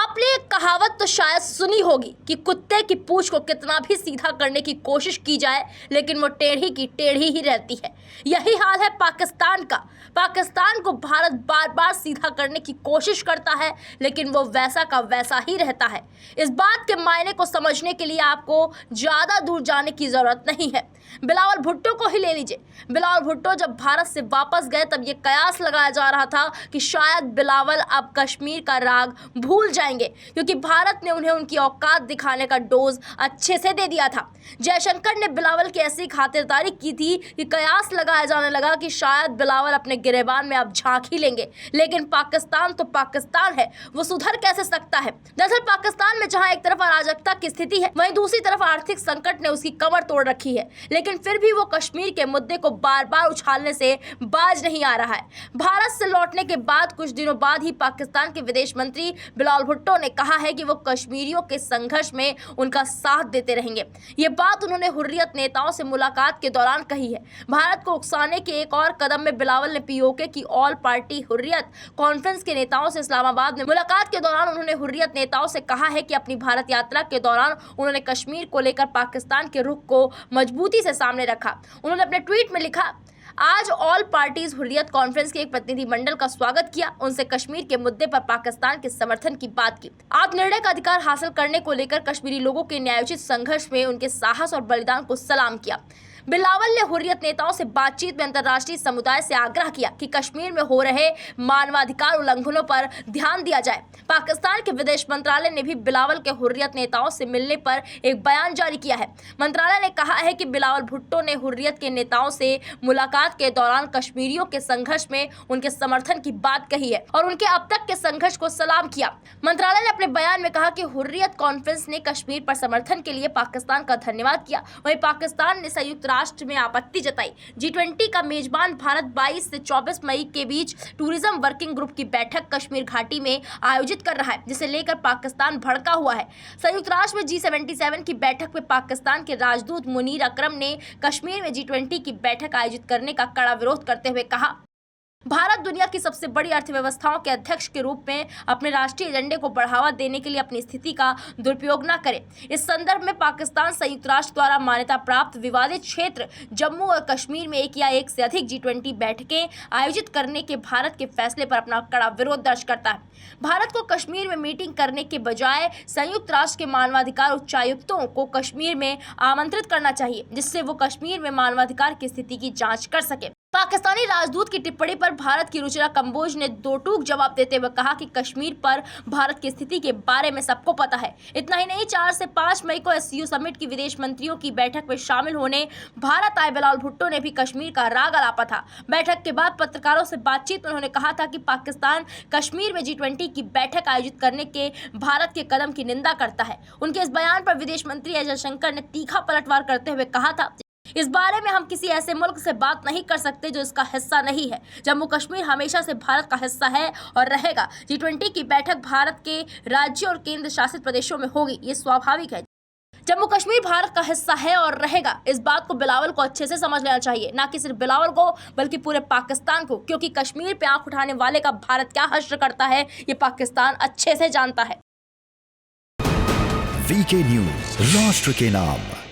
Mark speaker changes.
Speaker 1: आपने एक कहावत तो शायद सुनी होगी कि कुत्ते की पूंछ को कितना भी सीधा करने की कोशिश की जाए लेकिन वो टेढ़ी की टेढ़ी ही रहती है। यही हाल है पाकिस्तान का। पाकिस्तान को भारत बार बार सीधा करने की कोशिश करता है लेकिन वो वैसा का वैसा ही रहता है। इस बात के मायने को समझने के लिए आपको ज़्यादा दूर जाने की ज़रूरत नहीं है। बिलावल भुट्टो को ही ले लीजिए। बिलावल भुट्टो जब भारत से वापस गए तब ये कयास लगाया जा रहा था कि शायद बिलावल अब कश्मीर का राग भूल जाएंगे क्योंकि भारत ने उन्हें उनकी औकात दिखाने का डोज अच्छे से दे दिया था। जयशंकर ने बिलावल की ऐसी खातिरदारी की थी कि कयास लगाया जाने लगा कि शायद बिलावल अपने गिरेबान में अब झांक ही लेंगे। लेकिन पाकिस्तान तो पाकिस्तान है, वो सुधर कैसे सकता है। दरअसल पाकिस्तान में जहां एक तरफ अराजकता की स्थिति है वहीं दूसरी तरफ आर्थिक संकट ने उसकी कमर तोड़ रखी है, लेकिन फिर भी वो कश्मीर के मुद्दे को बार बार उछालने से बाज नहीं आ रहा है। भारत से लौटने के बाद कुछ दिनों बाद ही पाकिस्तान के विदेश मंत्री बिलावल भुट्टो ने कहा है कि वो कश्मीरियों के संघर्ष में उनका साथ देते रहेंगे। ये बात उन्होंने हुर्रियत नेताओं से मुलाकात के दौरान कही है। भारत को उकसाने के एक और कदम में बिलावल ने पीओके की ऑल पार्टी हुर्रियत कॉन्फ्रेंस के नेताओं से इस्लामाबाद में मुलाकात के दौरान उन्होंने हुर्रियत नेताओं से कहा है कि अपनी भारत यात्रा के दौरान उन्होंने कश्मीर को लेकर पाकिस्तान के रुख को मजबूती से सामने रखा। उन्होंने अपने ट्वीट में लिखा, आज ऑल पार्टीज हुर्रियत कॉन्फ्रेंस के एक प्रतिनिधिमंडल का स्वागत किया। उनसे कश्मीर के मुद्दे पर पाकिस्तान के समर्थन की बात की। आत्मनिर्णय का अधिकार हासिल करने को लेकर कश्मीरी लोगों के न्यायोचित संघर्ष में उनके साहस और बलिदान को सलाम किया। बिलावल ने हुर्रियत नेताओं से बातचीत में अंतर्राष्ट्रीय समुदाय से आग्रह किया कि कश्मीर में हो रहे मानवाधिकार उल्लंघनों पर ध्यान दिया जाए। पाकिस्तान के विदेश मंत्रालय ने भी बिलावल के हुर्रियत नेताओं से मिलने पर एक बयान जारी किया है। मंत्रालय ने कहा है कि बिलावल भुट्टो ने हुर्रियत के नेताओं से मुलाकात के दौरान कश्मीरियों के संघर्ष में उनके समर्थन की बात कही है और उनके अब तक के संघर्ष को सलाम किया। मंत्रालय ने अपने बयान में कहा कि हुर्रियत कॉन्फ्रेंस ने कश्मीर पर समर्थन के लिए पाकिस्तान का धन्यवाद किया। वहीं पाकिस्तान ने संयुक्त राष्ट्र में आपत्ति जताई। G20 का मेजबान भारत 22 से 24 मई के बीच टूरिज्म वर्किंग ग्रुप की बैठक कश्मीर घाटी में आयोजित कर रहा है, जिसे लेकर पाकिस्तान भड़का हुआ है। संयुक्त राष्ट्र में G77 की बैठक में पाकिस्तान के राजदूत मुनीर अकरम ने कश्मीर में G20 की बैठक आयोजित करने का कड़ा विरोध करते हुए कहा, भारत दुनिया की सबसे बड़ी अर्थव्यवस्थाओं के अध्यक्ष के रूप में अपने राष्ट्रीय एजेंडे को बढ़ावा देने के लिए अपनी स्थिति का दुरुपयोग न करे। इस संदर्भ में पाकिस्तान संयुक्त राष्ट्र द्वारा मान्यता प्राप्त विवादित क्षेत्र जम्मू और कश्मीर में एक या एक से अधिक G20 बैठकें आयोजित करने के भारत के फैसले पर अपना कड़ा विरोध दर्ज करता है। भारत को कश्मीर में मीटिंग करने के बजाय संयुक्त राष्ट्र के मानवाधिकार उच्चायुक्तों को कश्मीर में आमंत्रित करना चाहिए, जिससे वो कश्मीर में मानवाधिकार की स्थिति की जाँच कर सके। पाकिस्तानी राजदूत की टिप्पणी पर भारत की रुचिरा कंबोज ने दो टूक जवाब देते हुए कहा कि कश्मीर पर भारत की स्थिति के बारे में सबको पता है। इतना ही नहीं, 4 से 5 मई को SCO समिट की विदेश मंत्रियों की बैठक में शामिल होने भारत आए बिलावल भुट्टो ने भी कश्मीर का राग अलापा था। बैठक के बाद पत्रकारों से बातचीत में उन्होंने कहा था कि पाकिस्तान कश्मीर में G20 की बैठक आयोजित करने के भारत के कदम की निंदा करता है। उनके इस बयान पर विदेश मंत्री जयशंकर ने तीखा पलटवार करते हुए कहा था, इस बारे में हम किसी ऐसे मुल्क से बात नहीं कर सकते जो इसका हिस्सा नहीं है। जम्मू कश्मीर हमेशा से भारत का हिस्सा है और रहेगा। G20 की बैठक भारत के राज्यों और केंद्र शासित प्रदेशों में होगी, ये स्वाभाविक है। जम्मू कश्मीर भारत का हिस्सा है और रहेगा। इस बात को बिलावल को अच्छे से समझ लेना चाहिए, ना कि सिर्फ बिलावल को बल्कि पूरे पाकिस्तान को, क्योंकि कश्मीर पे आंख उठाने वाले का भारत क्या हश्र करता है ये पाकिस्तान अच्छे से जानता है।
Speaker 2: VK न्यूज, राष्ट्र के नाम।